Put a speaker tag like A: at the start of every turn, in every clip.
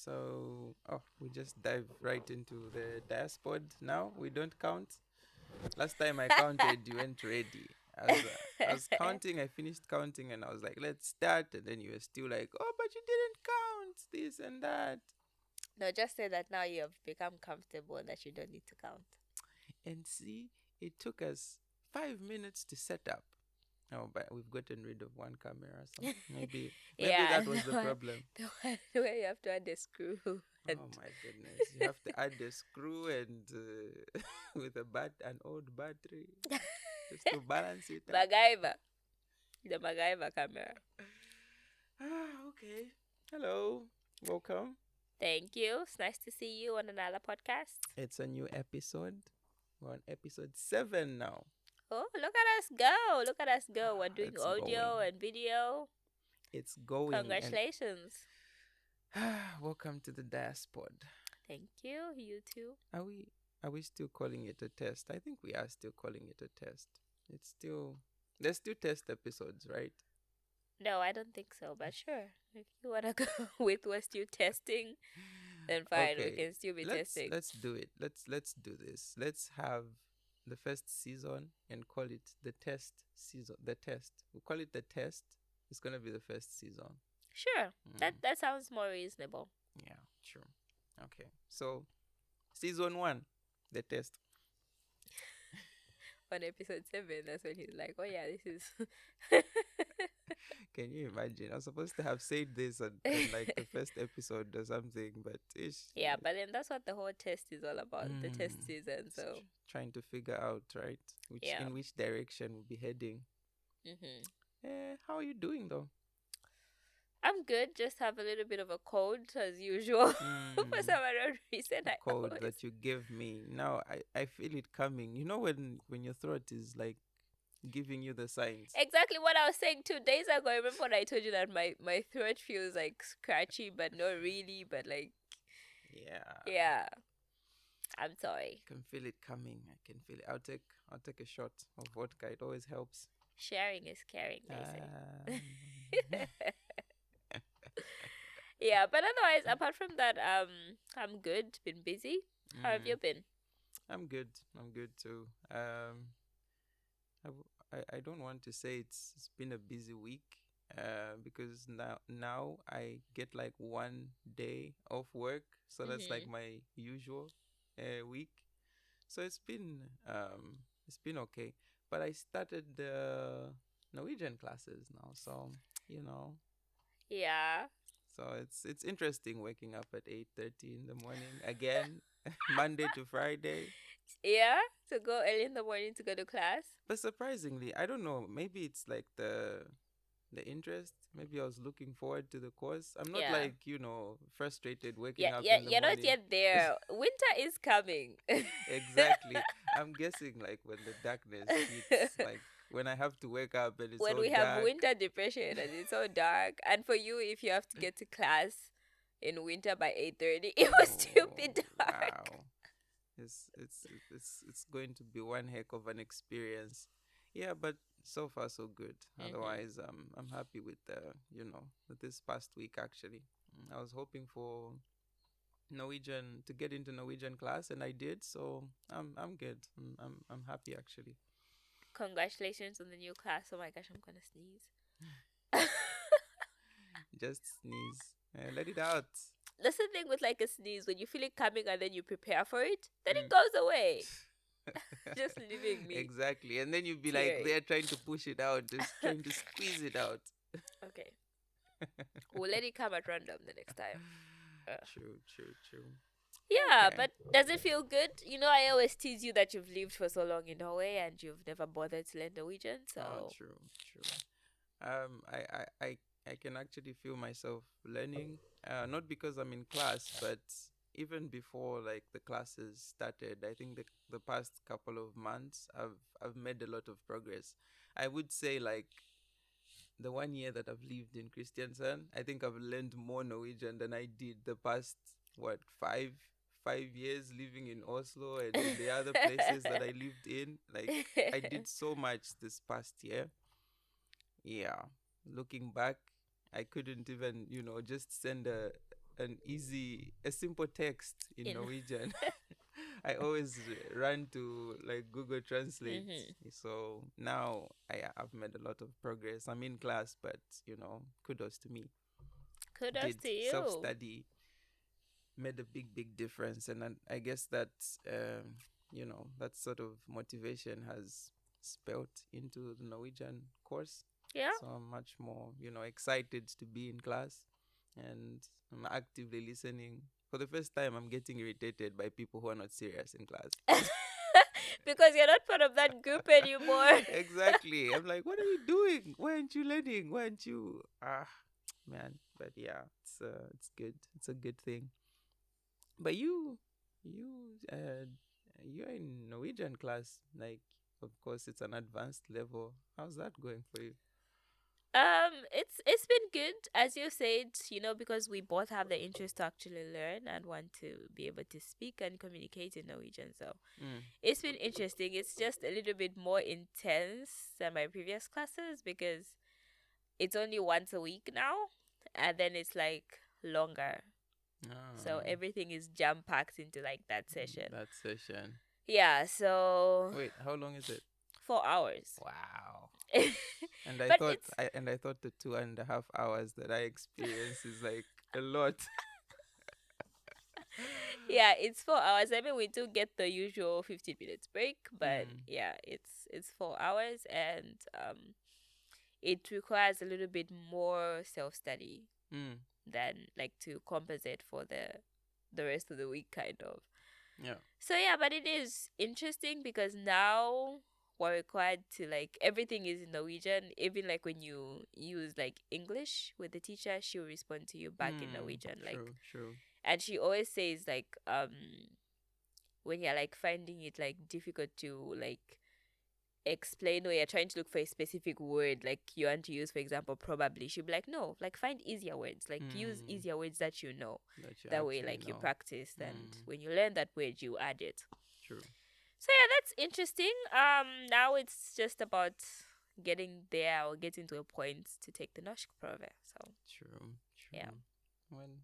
A: So, we just dive right into the Diaspod now. We don't count. Last time I counted, you went ready. I was counting, I finished counting, and I was like, let's start. And then you were still like, oh, but you didn't count this and that.
B: No, just say that now you have become comfortable and that you don't need to count.
A: And see, it took us 5 minutes to set up. Oh, but we've gotten rid of one camera, so maybe
B: Yeah,
A: that was the problem.
B: the one where you have to add the screw. And
A: Oh my goodness. You have to add the screw and with an old battery just to balance it out.
B: MacGyver, the MacGyver camera.
A: Okay. Hello. Welcome.
B: Thank you. It's nice to see you on another podcast.
A: It's a new episode. We're on episode 7 now.
B: Oh, look at us go. Look at us go. We're doing
A: It's going.
B: audio and video.
A: It's going. And
B: Congratulations.
A: welcome to the Diaspod.
B: Thank you. You too.
A: Are we still calling it a test? I think we are still calling it a test. There's still test episodes, right?
B: No, I don't think so, but sure. If you wanna go with we're still testing, then fine, we
A: Okay.
B: can still be testing.
A: Let's do it. Let's do this. Let's have the first season and call it the test season. The test. We call it the test. It's gonna be the first season.
B: Sure.
A: Mm,
B: That sounds more reasonable.
A: yeah, sure. Okay. So season 1, the test.
B: On episode 7, that's when he's like, oh yeah, this is
A: Can you imagine? I was supposed to have said this on like the first episode or something, but ish.
B: Yeah, but then that's what the whole test is all about, the test
A: Mm,
B: season.
A: it's
B: So
A: trying to figure out, right?
B: yeah.
A: In which direction we'll be heading.
B: hmm
A: How are you doing though?
B: I'm good, just have a little bit of a cold as usual. For
A: Mm,
B: some other reason
A: the
B: I
A: cold
B: always
A: that you gave me. Now I feel it coming. You know when your throat is like giving you the signs.
B: exactly what I was saying 2 days ago. I remember when I told you that my throat feels like scratchy, but not really, but like
A: Yeah.
B: yeah. I'm sorry.
A: I can feel it coming. I can feel it. I'll take a shot of vodka. It always helps.
B: Sharing is caring, they
A: Um,
B: say. Yeah, but otherwise, apart from that, I'm good. Been busy. How have
A: mm,
B: you been?
A: I'm good. I'm good too. I don't want to say it's been a busy week. Because now I get like one day off work, so that's like
B: Mhm.
A: my usual week. So it's been okay. But I started the Norwegian classes now, so you know,
B: Yeah.
A: so it's interesting waking up at 8:30 in the morning again, Monday to Friday.
B: Yeah. To go early in the morning to go to class.
A: But surprisingly, I don't know. Maybe it's like the interest. Maybe I was looking forward to the course. I'm not
B: Yeah.
A: like frustrated waking
B: Yeah.
A: up
B: Yeah.
A: in the
B: You're not
A: morning.
B: yet there. Winter is coming.
A: Exactly. I'm guessing like when the darkness hits, like when I have to wake up and it's
B: When
A: all
B: we have
A: dark.
B: winter depression and it's so dark, and for you, if you have to get to class in winter by 8:30, it will still
A: Oh
B: be dark.
A: wow. It's going to be one heck of an experience. Yeah, but so far so good.
B: Mhm.
A: Otherwise, I'm happy with with this past week actually. I was hoping for Norwegian to get into Norwegian class, and I did. So I'm good. I'm happy actually.
B: Congratulations on the new class. Oh my gosh, I'm gonna sneeze.
A: Just sneeze. Let it out.
B: That's the thing with like a sneeze, when you feel it coming and then you prepare for it, then it
A: Mm.
B: goes away. Just leaving me
A: Exactly, and then you'd be like
B: tearing.
A: they're trying to push it out, just trying to squeeze it out.
B: Okay, we'll let it come at random the next time.
A: True, true, true.
B: Yeah,
A: Okay.
B: but does it feel good? You know, I always tease you that you've lived for so long in Norway and you've never bothered to learn Norwegian.
A: Oh,
B: So
A: true, true. I can actually feel myself learning. Not because I'm in class, but even before like the classes started, I think the past couple of months, I've made a lot of progress. I would say like the 1 year that I've lived in Christiansand, I think I've learned more Norwegian than I did the past what 5 years living in Oslo and in the other places that I lived in. Like I did so much this past year. Yeah, looking back, I couldn't even just send a simple text in
B: In
A: Norwegian, I always run to like Google Translate.
B: mm-hmm.
A: So now I've made a lot of progress. I'm in class, but kudos to me.
B: Kudos
A: Did
B: to
A: self
B: you.
A: study made a big difference, and I guess that that sort of motivation has spelt into the Norwegian course.
B: Yeah.
A: So I'm much more excited to be in class, and I'm actively listening. For the first time, I'm getting irritated by people who are not serious in class.
B: Because you're not part of that group anymore.
A: Exactly. I'm like, what are you doing? Why aren't you learning? Why aren't you? Man. But yeah, it's good. It's a good thing. But you're in Norwegian class. Like, of course, it's an advanced level. How's that going for you?
B: It's been good, as you said, because we both have the interest to actually learn and want to be able to speak and communicate in Norwegian. So
A: Mm.
B: it's been interesting. It's just a little bit more intense than my previous classes because it's only once a week now, and then it's like longer. So
A: Ah,
B: everything is jam packed into like that session.
A: that session.
B: Yeah, so
A: Wait, how long is it?
B: 4 hours.
A: Wow. And
B: But it's
A: I thought the 2.5 hours that I experience is like a lot.
B: yeah, it's 4 hours. I mean, we do get the usual 15 minutes break, but
A: Mm,
B: yeah, it's 4 hours, and it requires a little bit more self study
A: mm,
B: than like to compensate for the rest of the week, kind of.
A: yeah.
B: So yeah, but it is interesting because now we're required to like everything is in Norwegian. Even like when you use like English with the teacher, she'll respond to you back in
A: Mm,
B: Norwegian. Like,
A: true, true.
B: and she always says like when you're like finding it like difficult to like explain or you're trying to look for a specific word like you want to use, for example, probably, she'll be like, no, like find easier words, like use
A: Mm,
B: easier words that you know.
A: that you
B: That way
A: actually
B: like you
A: know.
B: practice, and
A: Mm,
B: when you learn that word you add it.
A: true.
B: So yeah, that's interesting. Now it's just about getting there or getting to a point to take the norsk prove. So
A: True,
B: yeah.
A: true. When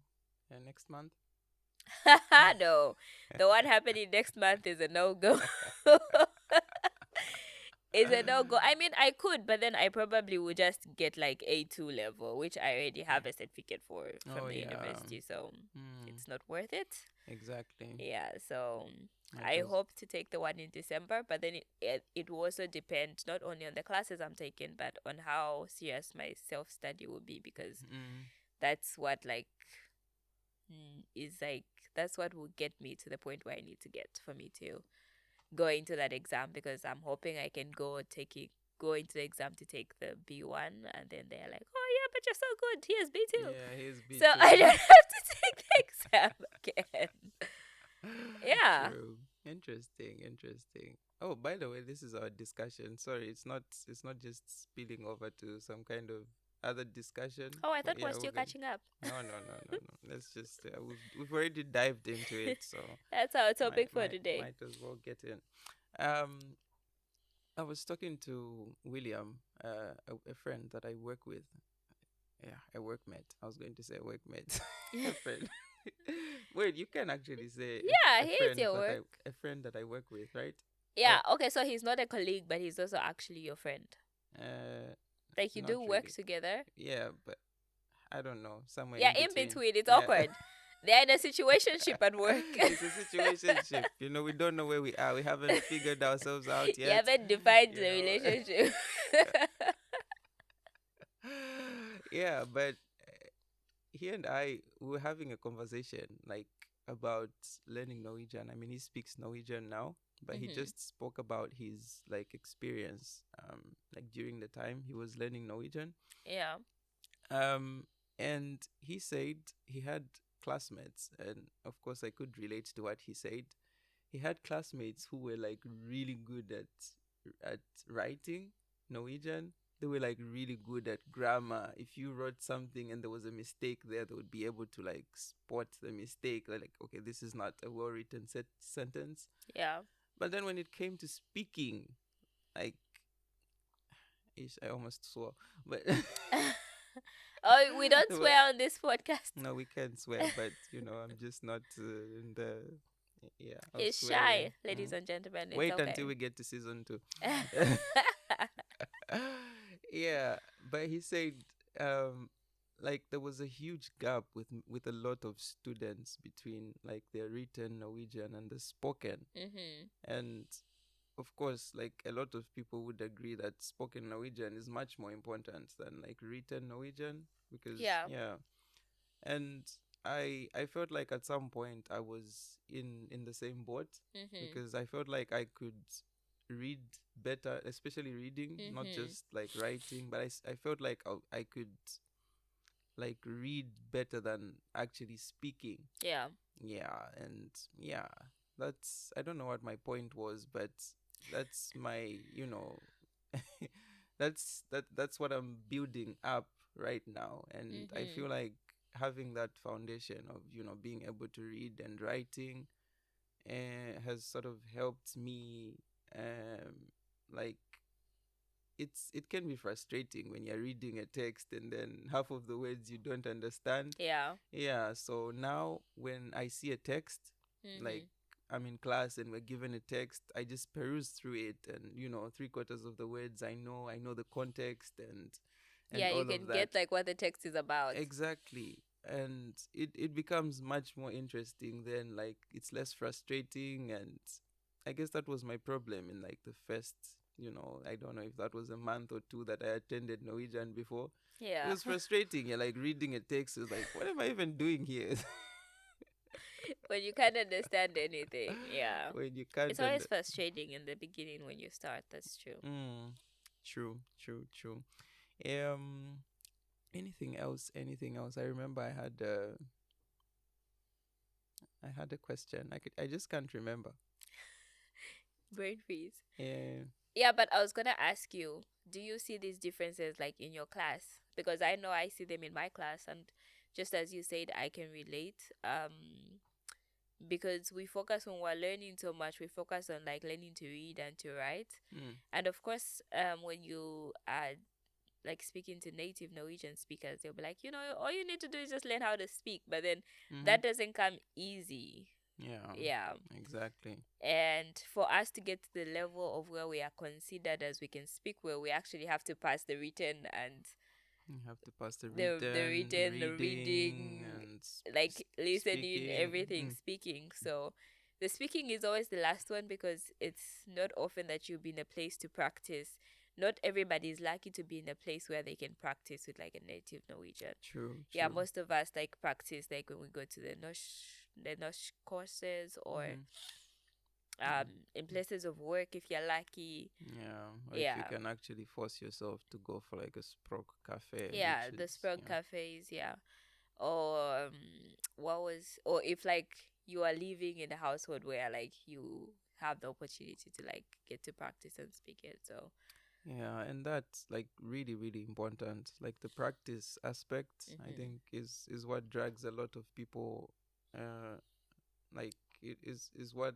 A: next month?
B: No, the one happening next month is a no go. Is a no go. I mean, I could, but then I probably would just get like A2 level, which I already have a certificate for
A: Oh
B: from the
A: yeah.
B: university, so
A: Mm,
B: it's not worth it.
A: exactly.
B: Yeah, so
A: Might
B: I
A: as.
B: hope to take the one in December, but then it will also depend not only on the classes I'm taking, but on how serious my self study will be, because
A: Mm,
B: that's what like is like that's what will get me to the point where I need to get for me to go into that exam, because I'm hoping I can go into the exam to take the B1, and then they're like, oh yeah, but you're so good, here's B2.
A: yeah, here's
B: So
A: B2.
B: I don't have to take the exam again. Yeah.
A: True. Interesting, interesting. Oh, by the way, this is our discussion. Sorry, it's not just spilling over to some kind of other discussion.
B: Oh, I
A: But
B: thought
A: yeah,
B: was
A: we're
B: you
A: going.
B: catching up.
A: No. Let's just we've already dived into it, so
B: That's our
A: might
B: topic for
A: might
B: today.
A: might as well get in. Um, I was talking to William, a friend that I work with. Yeah, a workmate. I was going to say workmate, a friend. Wait, you can actually say
B: Yeah,
A: a
B: here's
A: friend,
B: your
A: but
B: work.
A: a friend that I work with, right?
B: Yeah,
A: Oh,
B: okay, so he's not a colleague, but he's also actually your friend.
A: uh,
B: Like you
A: not
B: do work
A: really.
B: together.
A: Yeah, but I don't know, somewhere
B: Yeah,
A: in
B: in
A: between.
B: between, it's
A: Yeah.
B: awkward. They're in a situationship at work.
A: It's a situationship. We don't know where we are. We haven't figured ourselves out
B: You
A: yet.
B: haven't defined
A: You
B: the
A: know.
B: relationship.
A: Yeah, but he and I we were having a conversation like about learning Norwegian. I mean, he speaks Norwegian now, but he
B: Hmm.
A: just spoke about his like experience like during the time he was learning Norwegian.
B: Yeah.
A: Um and he said he had classmates, and of course I could relate to what he said. He had classmates who were like really good at writing Norwegian. They were like really good at grammar. If you wrote something and there was a mistake there, they would be able to like spot the mistake. They're like, okay, this is not a well written sentence.
B: Yeah.
A: But then when it came to speaking, like, ish, I almost swore, but
B: Oh, we don't
A: Well,
B: swear on this podcast.
A: no, we can't swear, but I'm just not in the yeah of
B: He's
A: swearing.
B: shy, ladies and gentlemen. It's
A: Wait
B: okay.
A: until we get to season 2. Yeah, but he said um like there was a huge gap with a lot of students between like the written Norwegian and the spoken.
B: Mhm.
A: And of course, like a lot of people would agree that spoken Norwegian is much more important than like written Norwegian because
B: Yeah.
A: yeah. And I felt like at some point I was in the same boat
B: Mhm.
A: because I felt like I could read better, especially reading, not
B: Mhm.
A: just like writing, but I felt like I could like read better than actually speaking.
B: Yeah.
A: Yeah, and yeah, that's I don't know what my point was, but that's my, that's what I'm building up right now, and I
B: Mhm.
A: feel like having that foundation of being able to read and writing has sort of helped me like it can be frustrating when you're reading a text and then half of the words you don't understand.
B: Yeah.
A: Yeah, so now when I see a text, like
B: Mhm.
A: I'm in class and we're given a text, I just peruse through it, and three-quarters of the words I know the context and
B: Yeah, you
A: all of
B: can
A: that.
B: get like what the text is about.
A: Exactly. And it becomes much more interesting then, like it's less frustrating. And I guess that was my problem in like the first, I don't know if that was a month or two that I attended Norwegian before. It
B: Yeah.
A: was frustrating. You're like reading a text, it's like, what am I even doing here?
B: When you can't understand anything. Yeah.
A: When you can't
B: It's always frustrating in the beginning when you start. That's true.
A: true, true, true. Um anything else? I remember I had a question. I just can't remember.
B: Brain freeze.
A: Yeah.
B: Yeah, but I was gonna ask you, do you see these differences like in your class? Because I know I see them in my class, and just as you said, I can relate. Because we focus when we're learning so much, we focus on like learning to read and to write.
A: Mm.
B: And of course, when you are like speaking to native Norwegian speakers, they'll be like, all you need to do is just learn how to speak. But then
A: Mm-hmm.
B: that doesn't come easy.
A: Yeah,
B: Yeah.
A: exactly.
B: And for us to get to the level of where we are considered as we can speak well, we actually have to pass the written and
A: You have to pass the
B: the
A: written,
B: written, the
A: reading,
B: reading,
A: and
B: like listening,
A: speaking.
B: everything,
A: Mm.
B: speaking. So the speaking is always the last one because it's not often that you'll be in a place to practice. Not everybody is lucky to be in a place where they can practice with like a native Norwegian.
A: True,
B: Yeah,
A: true.
B: most of us like practice like when we go to the Nosh courses or
A: Mm-hmm.
B: in places of work if you're lucky.
A: Yeah, or if you
B: Yeah.
A: can actually force yourself to go for like a Sprock cafe,
B: Yeah,
A: which
B: the
A: is,
B: Sprung cafes, yeah. Or or if like you are living in a household where like you have the opportunity to like get to practice and speak it. So
A: yeah, and that's like really, really important. Like the practice aspect, I
B: mhm.
A: think is what drags a lot of people. Uh, like it is what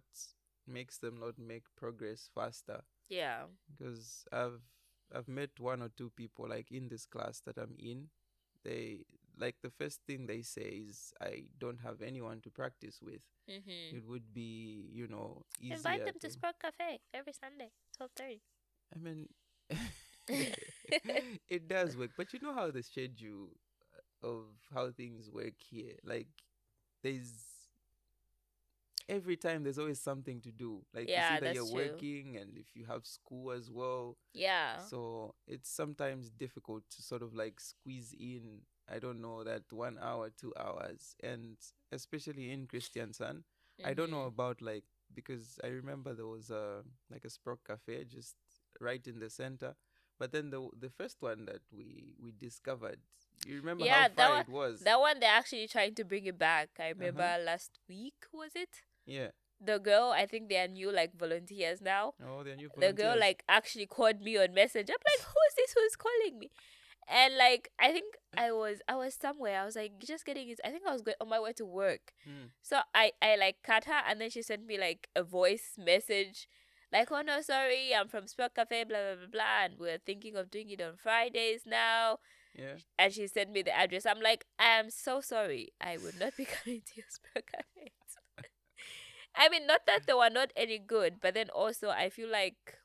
A: makes them not make progress faster.
B: Yeah.
A: Because I've met one or two people like in this class that I'm in. They like the first thing they say is I don't have anyone to practice with.
B: Mhm.
A: It would be
B: Invite
A: easier
B: them to
A: to.
B: Sprung Cafe every Sunday, 12:30.
A: I mean, it does work, but you know how the schedule of how things work here, like there's every time there's always something to do. Like it's
B: Yeah,
A: either you're
B: that's true.
A: working and if you have school as well.
B: Yeah.
A: So it's sometimes difficult to sort of like squeeze in, I don't know, that 1 hour, 2 hours. And especially in Christiansen, I don't know
B: Mhm.
A: about like, because I remember there was a like a Sprock cafe just right in the center. But then the first one that we discovered, you remember how
B: Yeah,
A: far it was?
B: that one they're actually trying to bring it back. I remember
A: Uh-huh.
B: last week, was it?
A: Yeah.
B: The girl, I think they are new like volunteers now.
A: Oh, they're new
B: The girl
A: volunteers.
B: like actually called me on message. I'm like, who is this who's calling me? And like I think I was somewhere. I was like just getting it. I think I was going on my way to work.
A: Mm.
B: So I like cut her and then she sent me like a voice message like, oh no, sorry, I'm from Sport Cafe, blah blah blah blah, and we're thinking of doing it on Fridays now.
A: Yeah.
B: And she sent me the address. I'm like, I am so sorry. I would not be coming to your spell cafes. I mean, not that they were not any good, but then also I feel like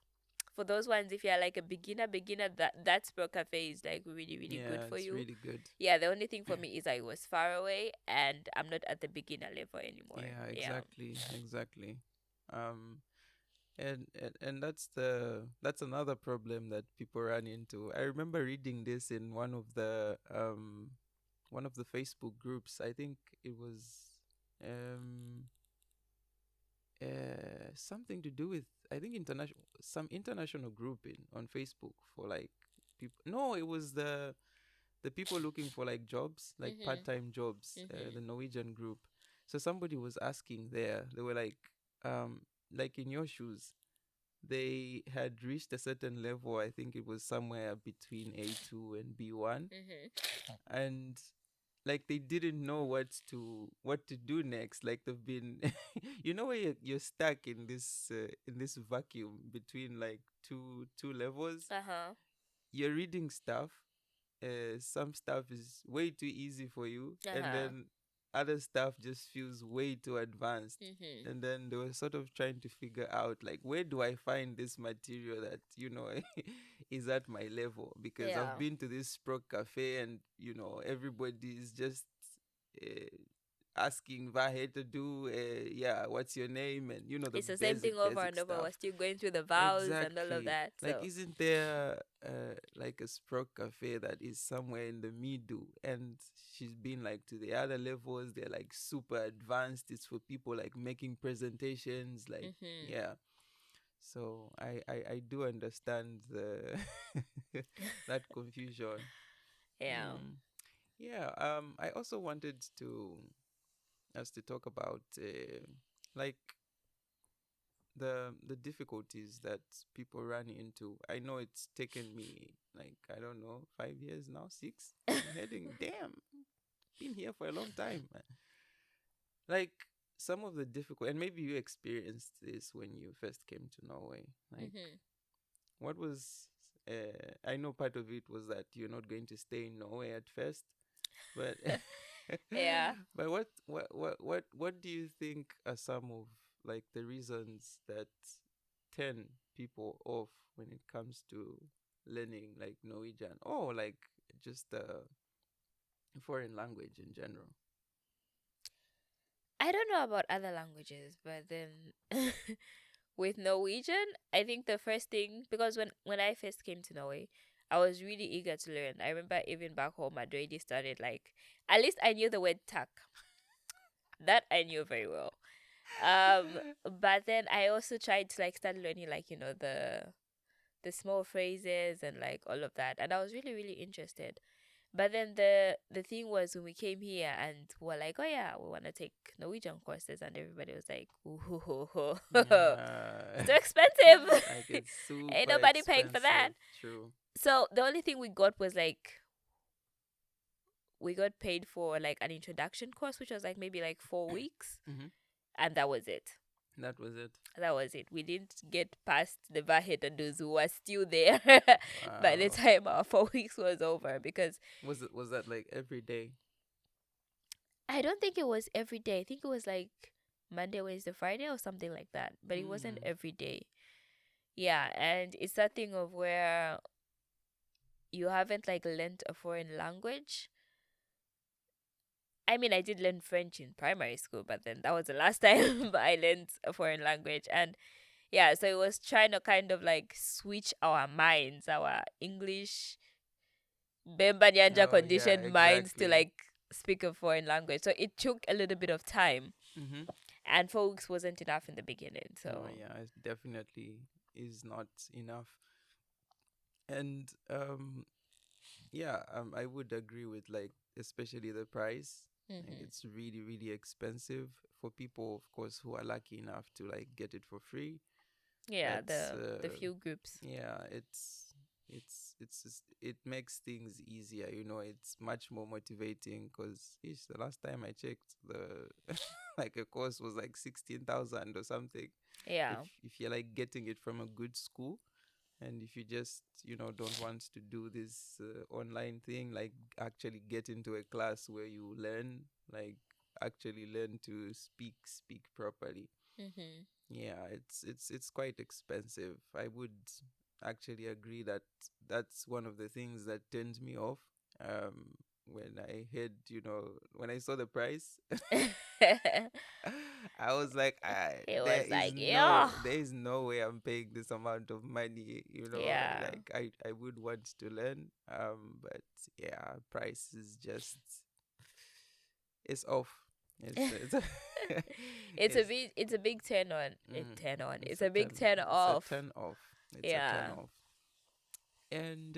B: for those ones, if you're like a beginner, that spell cafe is like really, really good
A: Yeah,
B: for
A: it's
B: you.
A: really good.
B: Yeah, the only thing for me is I was far away and I'm not at the beginner level anymore.
A: Yeah,
B: Yeah.
A: exactly, exactly. Um, and that's another problem that people run into. I remember reading this in one of the Facebook groups. I think it was um something to do with, I think, international group on Facebook for like people. No, it was the people looking for like jobs, like
B: Mhm.
A: part-time jobs,
B: Mhm.
A: the Norwegian group. So somebody was asking there, they were um like in your shoes, they had reached a certain level. I think it was somewhere between A2 and B1,
B: Mhm.
A: and like they didn't know what to do next. Like they've been you know, where you're stuck in this vacuum between like two levels.
B: Uh huh.
A: You're reading stuff, some stuff is way too easy for you,
B: Uh
A: and
B: huh.
A: then other stuff just feels way too advanced.
B: Mhm.
A: And then they were sort of trying to figure out, like, where do I find this material that, is at my level? Because I've
B: Yeah.
A: been to this Sprock cafe, and everybody is just uh, asking Vahe to do, yeah, what's your name, and the
B: It's the same thing over
A: basic
B: and over. We're
A: stuff.
B: still going through the vowels and all of
A: Exactly.
B: that.
A: Like,
B: So
A: isn't there like a Sprock cafe that is somewhere in the middle? And she's been like to the other levels. They're like super advanced. It's for people like making presentations. Like,
B: mhm.
A: yeah. So I do understand the that confusion.
B: Yeah.
A: Mm. Yeah. I also wanted to us to talk about like the difficulties that people run into. I know it's taken me like, I don't know, 5 years now, six. I'm heading, damn, been here for a long time, man. Like some of the difficult, and maybe you experienced this when you first came to Norway. Like,
B: mhm.
A: what was? I know part of it was that you're not going to stay in Norway at first, but
B: Yeah.
A: but what do you think are some of like the reasons that turn people off when it comes to learning like Norwegian, or like just a foreign language in general?
B: I don't know about other languages, but then with Norwegian, I think the first thing, because when I first came to Norway, I was really eager to learn. I remember even back home, I'd already started like, at least I knew the word tak. That I knew very well. But then I also tried to like start learning like the small phrases and like all of that, and I was really really interested. But then the thing was when we came here and we're like, oh yeah, we want to take Norwegian courses, and everybody was like, ooh,
A: Yeah.
B: too expensive.
A: Like it's
B: Ain't
A: super
B: nobody paying for that.
A: expensive. True.
B: So the only thing we got was like we got paid for like an introduction course, which was like maybe like 4 weeks,
A: Hmm.
B: and that was it.
A: That was it.
B: That was it. We didn't get past the Vahetandos who were still there by the
A: Wow.
B: time our 4 weeks was over, because
A: Was that like every day?
B: I don't think it was every day. I think it was like Monday, Wednesday, Friday or something like that. But it wasn't
A: Mm.
B: every day. Yeah, and it's that thing of where you haven't like learned a foreign language. I mean, I did learn French in primary school, but then that was the last time I learned a foreign language. And yeah, so it was trying to kind of like switch our minds, our English Bemba Nyanja
A: Oh yeah,
B: conditioned minds to
A: exactly.
B: like speak a foreign language. So it took a little bit of time,
A: Mm-hmm.
B: and 4 weeks wasn't enough in the beginning.
A: Oh
B: So
A: yeah, it definitely is not enough. And yeah, I would agree with, like, especially the price. Like
B: hmm,
A: it's really really expensive for people, of course, who are lucky enough to like get it for free.
B: yeah,
A: That's
B: the few groups.
A: yeah, it makes things easier. It's much more motivating because the last time I checked, the like a course was like 16,000 or something. If
B: Yeah.
A: if you're like getting it from a good school, And if you just, don't want to do this online thing, like actually get into a class where you learn, like actually learn to speak properly.
B: Mm-hmm.
A: Yeah, it's quite expensive. I would actually agree that that's one of the things that turned me off. When I heard, when I saw the price, I was like,
B: He was like, yeah,
A: there is no way I'm paying this amount of money.
B: yeah.
A: Like I would want to learn. But yeah, price is just it's off. It's it's
B: It's a big turn on.
A: mm,
B: Turn on.
A: it's
B: It's
A: a
B: a big
A: turn
B: turn
A: it's a
B: off.
A: turn off. It's a turn
B: Yeah.
A: off. And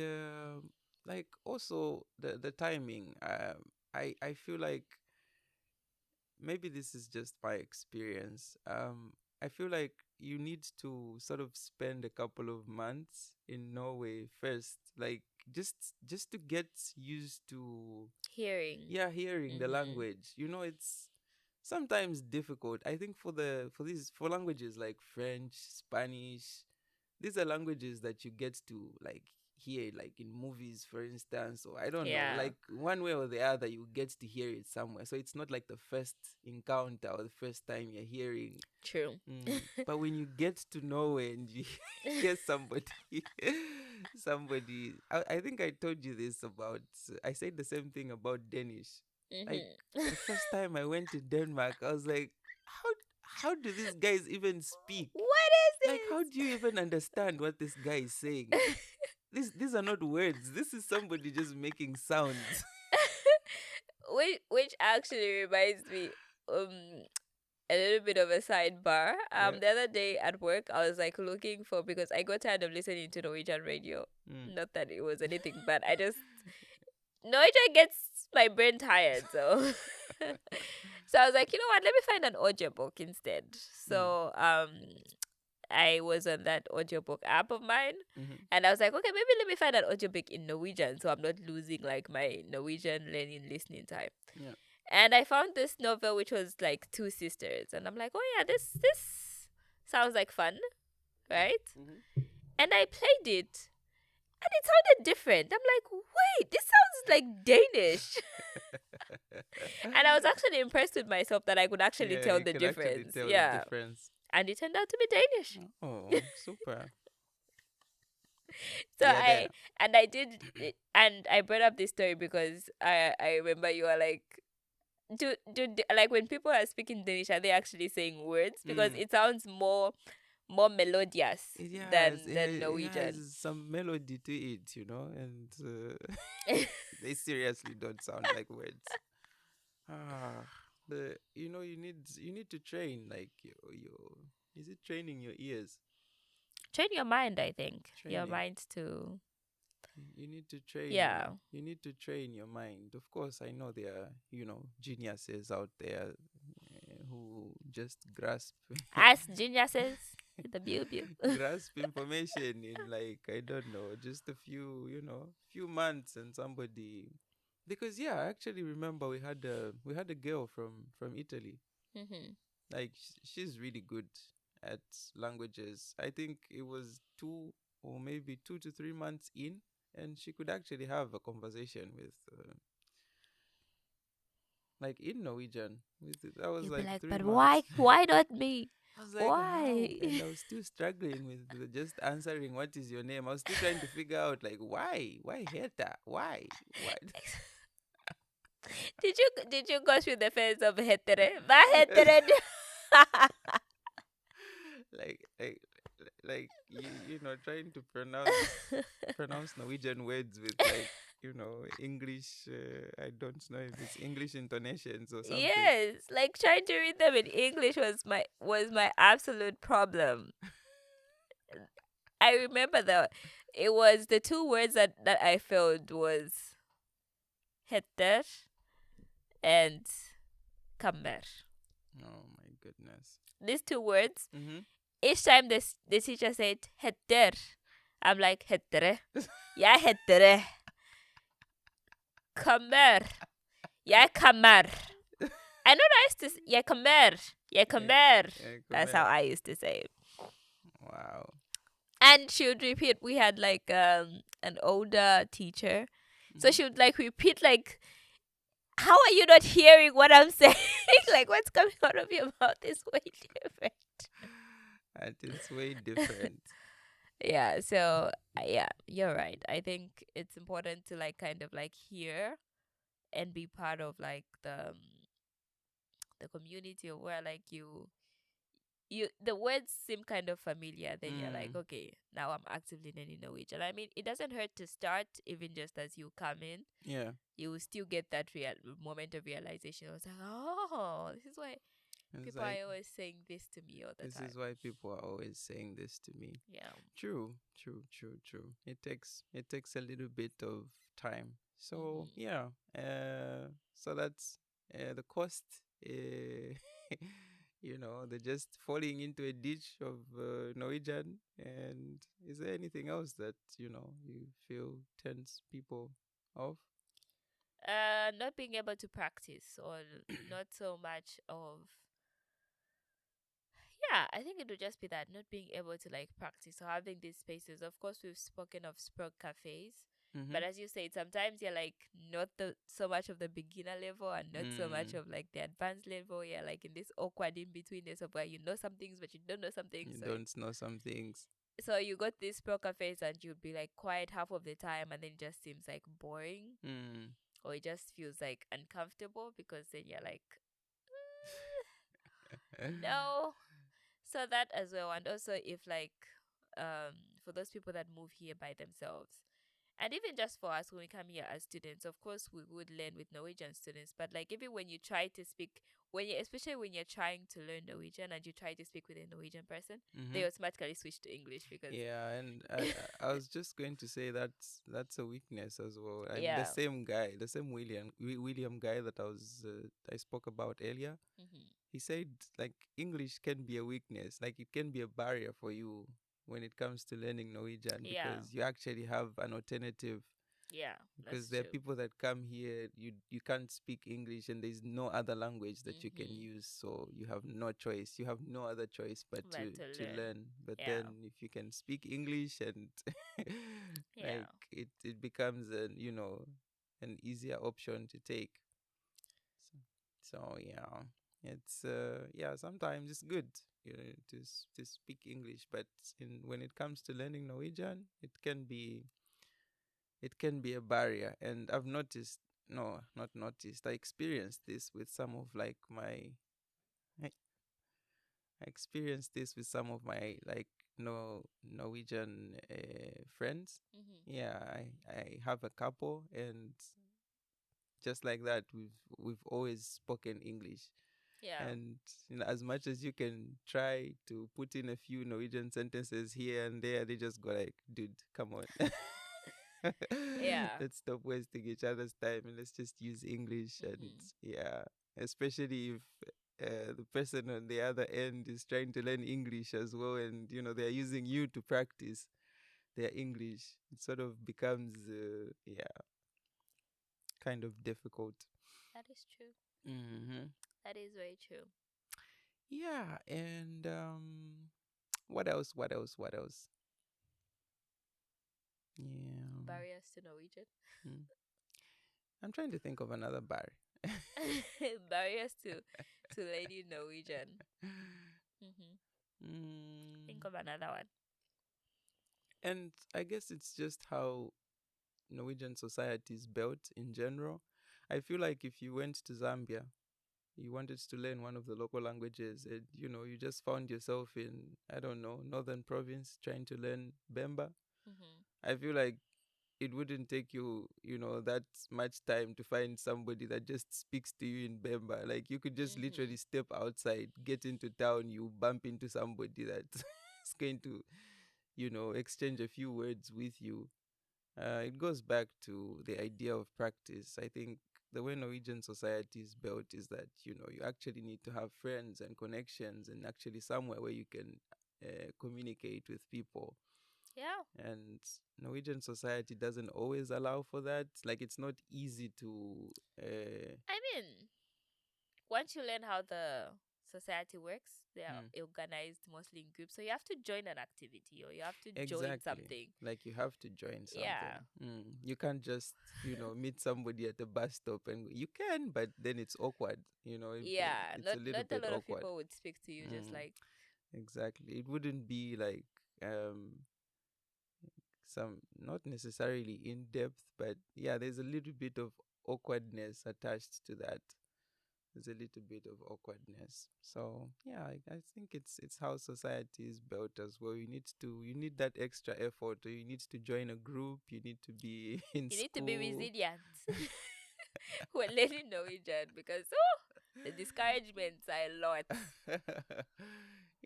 A: like also the timing. I feel like maybe this is just my experience. I feel like you need to sort of spend a couple of months in Norway first, like just to get used to,
B: Hearing.
A: yeah, hearing the
B: Mm-hmm.
A: language. It's sometimes difficult. I think for languages like French, Spanish, these are languages that you get to like hear like in movies, for instance, or I don't know,
B: Yeah.
A: like one way or the other you get to hear it somewhere, so it's not like the first encounter or the first time you're hearing.
B: True.
A: But when you get to Norway and you hear somebody I think I told you this about, I said the same thing about Danish. Like
B: Mm-hmm.
A: the first time I went to Denmark, I was like, how do these guys even speak?
B: What
A: Like, how
B: is
A: do you even understand what this guy is saying?
B: this?
A: These are not words. This is somebody just making sounds.
B: Which actually reminds me, a little bit of a sidebar.
A: Yeah.
B: The other day at work, I was like looking for, because I got tired of listening to Norwegian radio.
A: Mm.
B: Not that it was anything, but I just, Norwegian gets my brain tired, so so I was like, you know what? Let me find an audiobook instead.
A: Mm.
B: So I was on that audiobook app of mine,
A: Mm-hmm.
B: and I was like, okay, maybe let me find an audiobook in Norwegian, so I'm not losing like my Norwegian learning listening time.
A: Yeah.
B: And I found this novel which was like two sisters, and I'm like, oh yeah, this sounds like fun, right?
A: Mm-hmm.
B: And I played it, and it sounded different. I'm like, wait, this sounds like Danish. And I was actually impressed with myself that I could actually
A: Yeah,
B: tell
A: you
B: the
A: can actually
B: difference.
A: tell the
B: Yeah,
A: difference.
B: and it turned out to be Danish.
A: Oh, super.
B: So
A: Yeah, there.
B: I did it, and I brought up this story because I remember you were like, like when people are speaking Danish, are they actually saying words? Because
A: Mm.
B: it sounds more melodious than
A: It has
B: Norwegian.
A: some melody to it, and they seriously don't sound like words. Ah, the you need to train like your is it training your ears?
B: Train your mind, I think. Your
A: Training.
B: mind to,
A: You need to train
B: yeah.
A: you need to train your mind. Of course, I know there are, geniuses out there who just
B: As geniuses, the beauty.
A: grasp information in like I don't know, just a few months, and somebody, because yeah, I actually remember we had a girl from Italy.
B: Mm-hmm.
A: Like she's really good at languages. I think it was 2 or maybe 2 to 3 months in, and she could actually have a conversation with like in Norwegian. That was
B: You'll be
A: like
B: like,
A: three
B: but
A: months.
B: why not me?
A: I was like, how?
B: Why?
A: And I was still struggling with just answering what is your name. I was still trying to figure out like why Heta? Why?
B: Did you go through the phase of hetere? Va hetere.
A: like trying to pronounce Norwegian words with like English. I don't know if it's English intonations or something.
B: Yes, like trying to read them in English was my absolute problem. I remember that it was the two words that I failed was heter and kammer.
A: Oh my goodness.
B: These two words.
A: Mm-hmm.
B: Each time the teacher said heter, I'm like hetere. Yeah, hetere. Kammer. Yeah, kammer. I know I used to say, yeah, kammer. Yeah, kammer.
A: Yeah,
B: That's how I used to say it.
A: Wow.
B: And she would repeat. We had like an older teacher, so
A: Mhm.
B: she would like repeat like, how are you not hearing what I'm saying? Like, what's coming out of your mouth is way different.
A: And it's way different.
B: Yeah, so yeah, you're right. I think it's important to like kind of like hear and be part of like the community, or where like you the words seem kind of familiar, then you're like,
A: Mm.
B: okay, now I'm actively learning Norwegian. I mean, it doesn't hurt to start, even just as you come in.
A: Yeah.
B: You will still get that real moment of realization. I was like, oh, this is why
A: It's
B: people are
A: like
B: always saying this to me all the
A: this is
B: time.
A: why people are always saying this to me.
B: Yeah.
A: True, true, true, true. It takes a little bit of time. So
B: Mm-hmm.
A: yeah, so that's the cost. Uh, they're just falling into a ditch of Norwegian. And is there anything else that you feel turns people off?
B: Not being able to practice, or not so much of, yeah, I think it would just be that, not being able to like practice or having these spaces. Of course, we've spoken of sport cafes,
A: Mm-hmm.
B: but as you said, sometimes you're like not the so much of the beginner level and not so much
A: Mm.
B: of like the advanced level. You're like in this awkward in betweenness of where you know some things but you don't know some things.
A: You
B: So
A: don't know some things.
B: you got these sport cafes and you'd be like quiet half of the time, and then it just seems like boring,
A: Mm.
B: or it just feels like uncomfortable, because then you're like, no. So that as well. And also, if like for those people that move here by themselves, and even just for us when we come here as students, of course we would learn with Norwegian students, but like even when you try to speak, when you, especially when you're trying to learn Norwegian and you try to speak with a Norwegian person,
A: Mm-hmm.
B: they automatically switch to English because
A: Yeah, and I was just going to say that's a weakness as well. And the
B: yeah.
A: same guy, the same William guy that I spoke about earlier,
B: Mm-hmm.
A: he said like English can be a weakness, like it can be a barrier for you when it comes to learning Norwegian,
B: Yeah.
A: because you actually have an alternative.
B: Yeah,
A: Because
B: that's
A: there are
B: true.
A: people that come here, you can't speak English and there's no other language that you can
B: Mm-hmm.
A: use, so you have no choice, you have no other choice but
B: But
A: to
B: to
A: to
B: learn.
A: learn. But
B: Yeah.
A: then if you can speak English, and
B: Yeah.
A: like it becomes an easier option to take. So yeah, it's yeah, sometimes it's good, to speak English, but when it comes to learning Norwegian, it can be a barrier. And I've noticed, no, not noticed, I experienced this with some of like my I I experienced this with some of my like no Norwegian friends.
B: Mm-hmm.
A: Yeah, I have a couple, and just like that, we've always spoken English.
B: Yeah.
A: And as much as you can try to put in a few Norwegian sentences here and there, they just go like, dude, come on.
B: Yeah.
A: Let's stop wasting each other's time and let's just use English. And
B: Mm-hmm.
A: yeah, especially if the person on the other end is trying to learn English as well, and they're using you to practice their English. It sort of becomes yeah, kind of difficult.
B: That is true.
A: Hmm.
B: That is very true.
A: Yeah, and what else? What else? What else? Yeah.
B: Barriers to Norwegian.
A: Hmm. I'm trying to think of another bar.
B: Barriers to lady Norwegian. Mm-hmm. Think
A: Mm,
B: of another one.
A: and I guess it's just how Norwegian society is built in general. I feel like if you went to Zambia, you wanted to learn one of the local languages, and you just found yourself in, I don't know, northern province trying to learn Bemba.
B: Mm-hmm.
A: I feel like it wouldn't take you, that much time to find somebody that just speaks to you in Bemba. Like you could just
B: Mm-hmm.
A: literally step outside, get into town, you bump into somebody that's is going to, exchange a few words with you. It goes back to the idea of practice. I think the way Norwegian society is built is that, you actually need to have friends and connections, and actually somewhere where you can communicate with people.
B: Yeah.
A: And Norwegian society doesn't always allow for that. Like it's not easy to.
B: I mean, once you learn how the society works. They are
A: Mm.
B: organized mostly in groups. So you have to join an activity or you have to join
A: Exactly.
B: something.
A: Like you have to join
B: Yeah.
A: something. You can't just, meet somebody at the bus stop and you can, but then it's awkward.
B: Yeah.
A: It's a
B: Not
A: little
B: not a
A: bit
B: lot of
A: awkward.
B: people would speak to you just
A: Mm,
B: like
A: exactly. It wouldn't be like some, not necessarily in depth, but yeah, there's a little bit of awkwardness attached to that. There's a little bit of awkwardness. So yeah, I think it's how society is built as well. You need that extra effort, or you need to join a group, you need to be in
B: you need to be
A: school.
B: resilient when learning Norwegian because the discouragements are a lot.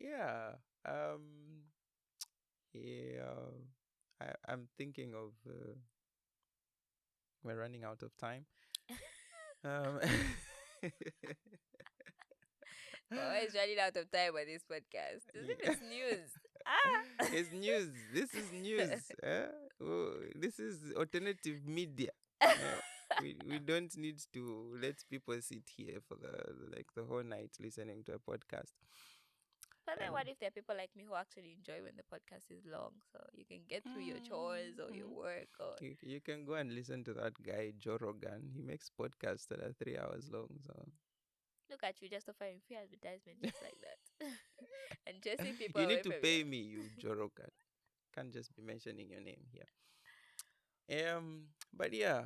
A: Yeah. Um yeah. I'm thinking of we're running out of time. Um
B: We're always running out of time on this podcast. As if
A: Yeah.
B: it's news. Ah.
A: It's news. This is news. Oh, this is alternative media. Eh? We don't need to let people sit here for the whole night listening to a podcast.
B: But then what
A: Um,
B: if there are people like me who actually enjoy when the podcast is long? So you can get through your chores or your
A: mhm.
B: work or
A: You can go and listen to that guy Joe Rogan. He makes podcasts that are 3 hours long. So
B: look at you just offering free advertisement just like that. And chasing people
A: you
B: away
A: need to
B: from you.
A: pay me, you Joe Rogan. Can't just be mentioning your name here. But yeah.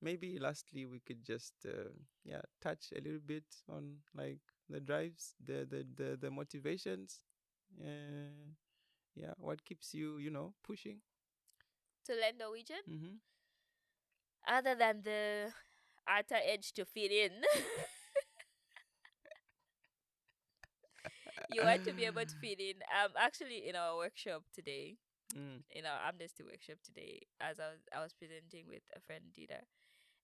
A: Maybe lastly we could just touch a little bit on like the drives, the motivations. Yeah, what keeps you pushing?
B: To learn Norwegian,
A: Mm-hmm.
B: other than the outer edge to fit in, you want to be able to fit in. Actually, in our workshop today,
A: Mm.
B: in our amnesty workshop today, as I was presenting with a friend Dita,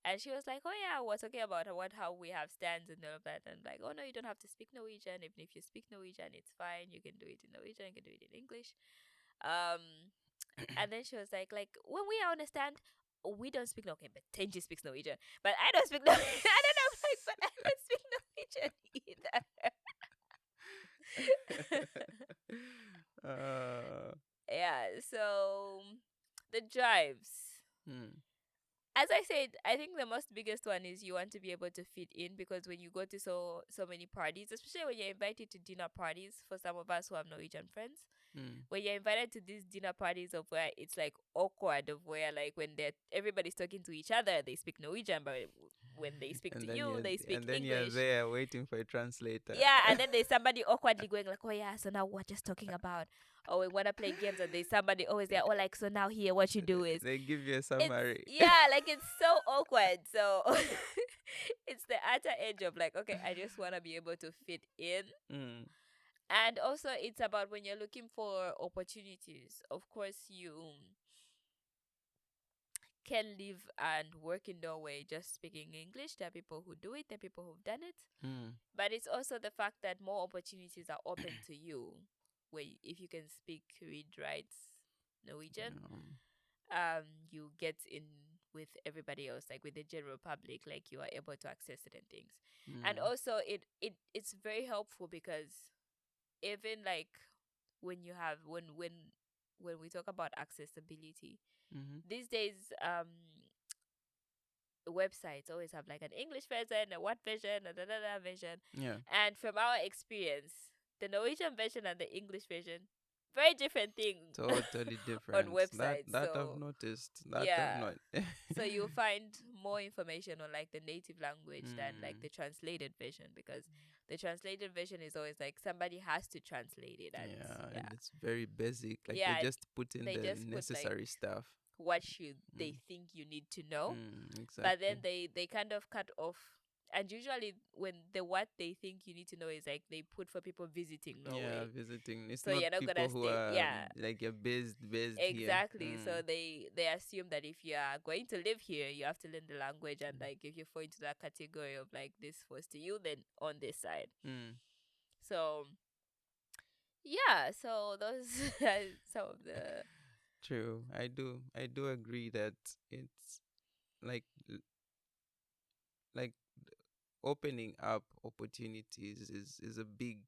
B: and she was like, "Oh yeah, we're talking about how we have stands and all of that." And like, "Oh no, you don't have to speak Norwegian. Even if you speak Norwegian, it's fine. You can do it in Norwegian. You can do it in English." Um, and then she was like when we are on a stand, we don't speak Norwegian, but Tenji speaks Norwegian, but I don't speak Norwegian. I don't know, like, but I don't speak Norwegian either.
A: uh,
B: Yeah, so the drives.
A: hmm.
B: As I said, I think the most biggest one is you want to be able to fit in because when you go to so many parties, especially when you're invited to dinner parties, for some of us who have Norwegian friends,
A: Hmm.
B: when you're invited to these dinner parties of where it's like awkward of where like when they're everybody's talking to each other, they speak Norwegian, but when they speak to
A: and then
B: you,
A: you're
B: they speak
A: and then you're
B: English.
A: there waiting for a translator.
B: Yeah, and then there's somebody awkwardly going like, "Oh yeah, so now we're just talking about." Or we wanna play games, and there's somebody always there. Oh, like so now here, what you do is
A: They give you a
B: it's
A: summary.
B: yeah, like it's so awkward. So it's the utter edge of like, okay, I just wanna be able to fit in.
A: Mm.
B: And also it's about when you're looking for opportunities. Of course you can live and work in Norway just speaking English. There are people who do it, there are people who've done it.
A: Mm.
B: But it's also the fact that more opportunities are open to you where if you can speak, read, write Norwegian,
A: Um,
B: you get in with everybody else, like with the general public, like you are able to access certain things. And
A: mm.
B: also it's very helpful because even like when you have when we talk about accessibility
A: Mm-hmm.
B: these days, websites always have like an English version, a what version, a da da da version.
A: Yeah.
B: And from our experience, the Norwegian version and the English version, very different thing
A: Totally
B: on
A: different. That
B: websites.
A: that I've
B: So
A: noticed. That I've
B: yeah.
A: not.
B: So you'll find more information on like the native language than like
A: Mm.
B: the translated version because the translated version is always like somebody has to translate it and
A: Yeah,
B: yeah.
A: and it's very basic. Like they
B: Yeah,
A: just put in
B: they
A: the
B: just put like
A: necessary stuff.
B: what should they
A: Mm.
B: think you need to know, but then
A: Exactly.
B: they kind of cut off. And usually when the what they think you need to know is like they put for people visiting
A: Yeah,
B: Norway,
A: visiting. It's
B: so
A: not
B: you're not gonna
A: people who
B: stay,
A: are
B: yeah,
A: like you're based here.
B: exactly. So they assume that if you are going to live here you have to learn the language, and like if you fall into that category of like this was to you, then on this side.
A: Mm.
B: So yeah, so those are some of the
A: True. I do agree that it's like like opening up opportunities is a big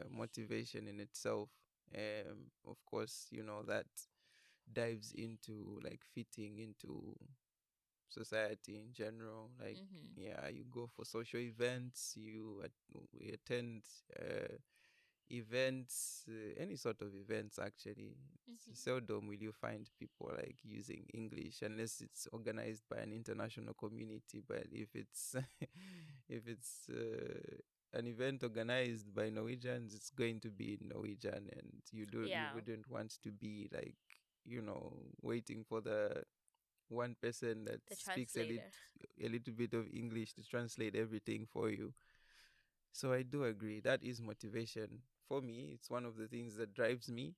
A: motivation in itself. Of course, that dives into like fitting into society in general. Like,
B: Mm-hmm.
A: yeah, you go for social events, we attend events, any sort of events actually. It's
B: Mm-hmm.
A: seldom will you find people like using English unless it's organized by an international community. But if it's if it's an event organized by Norwegians, it's going to be in Norwegian, and you
B: Yeah,
A: wouldn't want to be like, waiting for the one person that
B: the
A: speaks
B: translator.
A: a little bit of English to translate everything for you. So I do agree. That is motivation. For me, it's one of the things that drives me.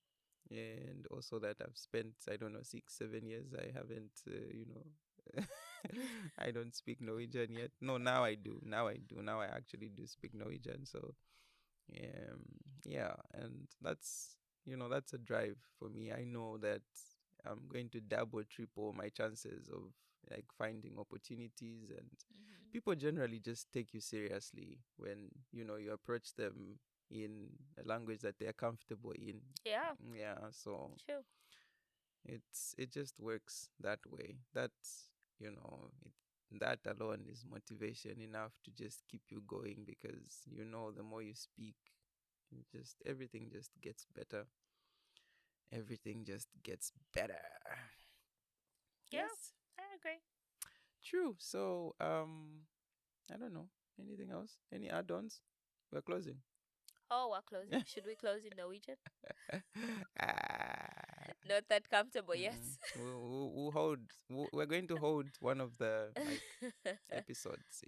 A: And also that I've spent, I don't know, 6, 7 years. I haven't, I don't speak Norwegian yet. No, now I do. Now I do. Now I actually do speak Norwegian. So, yeah. And that's a drive for me. I know that I'm going to double, triple my chances of like finding opportunities, and
B: Mm-hmm.
A: people generally just take you seriously when you approach them in a language that they're comfortable in.
B: Yeah,
A: Yeah, so
B: true.
A: it just works that way. That alone is motivation enough to just keep you going, because the more you speak, everything just gets better. Everything just gets better.
B: Yeah,
A: Yes,
B: I agree.
A: true. So I don't know. Anything else? Any add-ons? We're closing.
B: Oh, we're closing. Should we close in Norwegian?
A: Ah,
B: Not that comfortable,
A: mm.
B: yes.
A: We're going to hold one of the like episodes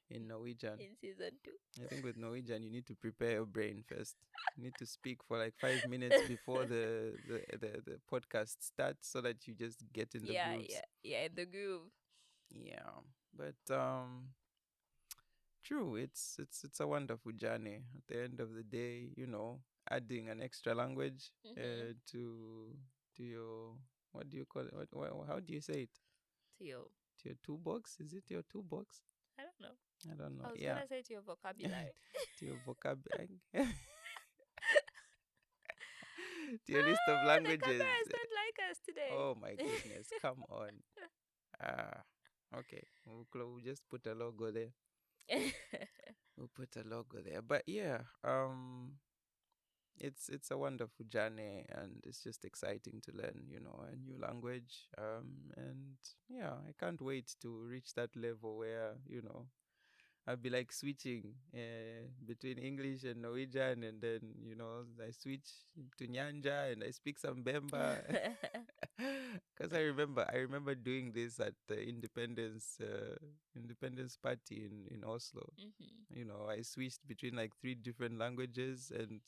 A: in Norwegian.
B: In season 2.
A: I think with Norwegian you need to prepare your brain first. You need to speak for like 5 minutes before the podcast starts, so that you just get in the
B: Yeah,
A: grooves.
B: yeah, yeah, in the groove.
A: Yeah. But true, it's a wonderful journey. At the end of the day, adding an extra language
B: Mm-hmm.
A: to your, what do you call it? How do you say it?
B: To your,
A: To your toolbox? Is it your toolbox?
B: I don't know.
A: I don't know.
B: I was
A: Yeah,
B: gonna say to your vocabulary.
A: to your vocabulary, to your list of
B: Ah, the
A: languages.
B: cameras don't like us today.
A: Oh my goodness! Come on. Ah, okay. We'll just put a logo there. We'll put a logo there. But yeah, it's a wonderful journey, and it's just exciting to learn a new language, and yeah, I can't wait to reach that level where I'll be like switching between English and Norwegian, and then I switch to Nyanja and I speak some Bemba. Because I remember doing this at the Independence Party in Oslo.
B: Mm-hmm.
A: I switched between like 3 different languages, and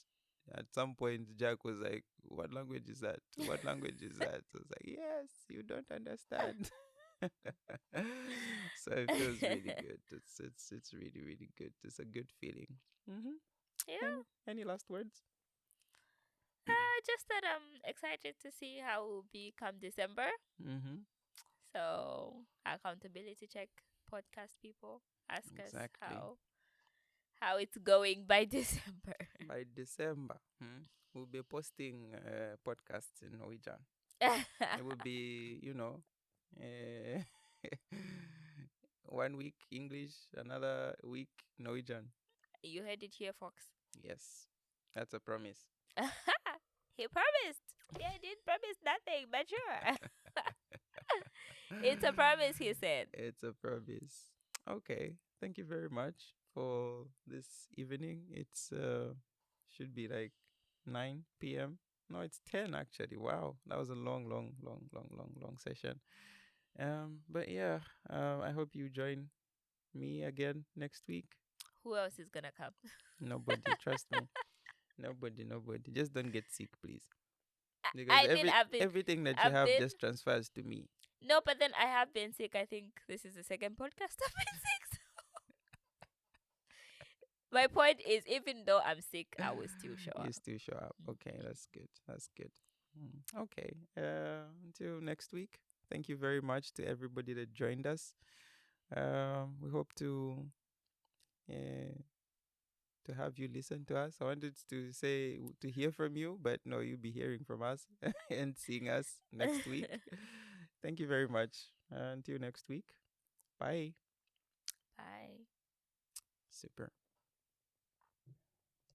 A: at some point Jack was like, "What language is that? What language is that?" I was like, "Yes, you don't understand." So it feels really good. It's really really good. It's a good feeling. Mm-hmm.
B: Yeah.
A: Any last words?
B: Just that I'm excited to see how we'll be come December.
A: Mm-hmm.
B: So accountability check podcast people ask us
A: Exactly.
B: how it's going by December.
A: By December, we'll be posting podcasts in Norwegian. It will be, uh, 1 week English, another week Norwegian.
B: You heard it here, folks.
A: Yes, that's a promise.
B: He promised. He didn't promise nothing, but sure. It's a promise, he said.
A: It's a promise. Okay, thank you very much for this evening. It's should be like 9 p.m. No, it's 10 actually. Wow, that was a long, long, long, long, long, long session. But yeah, I hope you join me again next week.
B: Who else is gonna come?
A: Nobody, trust me. Nobody. Just don't get sick, please. Because
B: I mean,
A: everything that you
B: I've
A: have
B: been
A: just transfers to me.
B: no, but then I have been sick. I think this is the second podcast I've been sick. So my point is, even though I'm sick, I will still show
A: You
B: up.
A: still show up. Okay,
B: Mhm.
A: that's good. That's good. Okay. Until next week. Thank you very much to everybody that joined us. We hope to to have you listen to us. I wanted to say to hear from you, but no, you'll be hearing from us and seeing us next week. Thank you very much. Until next week. Bye.
B: Bye.
A: Super.